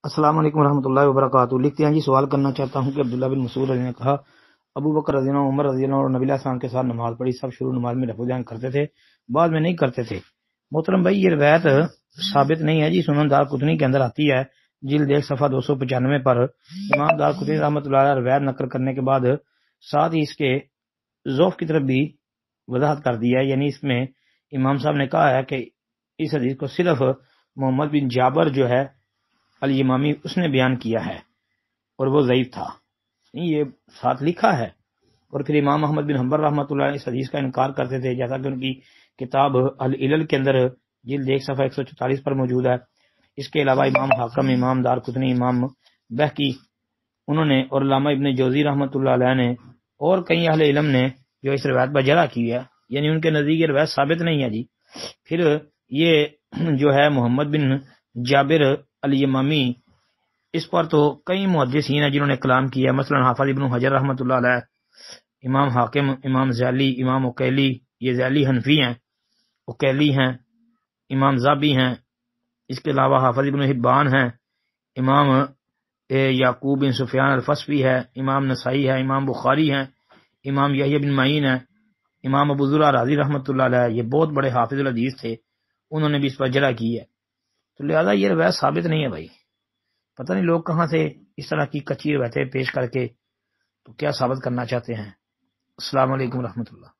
السلام علیکم ورحمۃ اللہ وبرکاتہ۔ لکھتے ہیں جی، سوال کرنا چاہتا ہوں کہ عبداللہ بن مسعود نے کہا ابو بکر رضی اللہ عنہ، عمر رضی اللہ عنہ اور نبی علیہ السلام کے ساتھ نماز پڑھی، سب شروع نماز میں رفع دھیان کرتے تھے، بعد میں نہیں کرتے تھے۔ محترم بھائی، یہ روایت ثابت نہیں ہے جی، سنن دارقطنی کے اندر آتی ہے، جلد 1 صفحہ 295 پر امام دارقطنی رحمۃ اللہ علیہ روایت نقل کرنے کے بعد ساتھ ہی اس کے ضعف کی طرف بھی وضاحت کر دیا ہے، یعنی اس میں امام صاحب نے کہا ہے کہ اس حدیث کو صرف محمد بن جابر جو ہے الیمامی اس نے بیان کیا ہے اور وہ ضعیف تھا، یہ ساتھ لکھا ہے۔ اور پھر امام احمد بن حنبل رحمۃ اللہ اس حدیث کا انکار کرتے تھے، جیسا کہ ان کی کتاب العلل کے اندر جلد 1 صفحہ 144 پر موجود ہے۔ اس کے علاوہ امام حاکم، امام دارقطنی، امام بہقی انہوں نے اور علامہ ابن جوزی رحمۃ اللہ علیہ نے اور کئی اہل علم نے جو اس روایت پر جرح کی ہے، یعنی ان کے نزدیک یہ روایت ثابت نہیں ہے جی۔ پھر یہ جو ہے محمد بن جابر الیمامی، اس پر تو کئی محدثین ہیں جنہوں نے کلام کیا، مثلا حافظ ابن حجر رحمۃ اللہ علیہ، امام حاکم، امام زیلی، امام اکیلی، یہ زیلی حنفی ہیں، اکیلی ہیں، امام زابی ہیں، اس کے علاوہ حافظ ابن حبان ہیں، امام یعقوب بن سفیان الفصفی ہے، امام نسائی ہے، امام بخاری ہیں، امام یحیی بن معین ہے، امام ابو زرع رازی رحمۃ اللہ علیہ، یہ بہت بڑے حافظ الحدیث تھے، انہوں نے بھی اس پر جرح کی ہے۔ تو لہذا یہ روایت ثابت نہیں ہے بھائی، پتہ نہیں لوگ کہاں سے اس طرح کی کچی روایتیں پیش کر کے تو کیا ثابت کرنا چاہتے ہیں۔ السلام علیکم ورحمۃ اللہ۔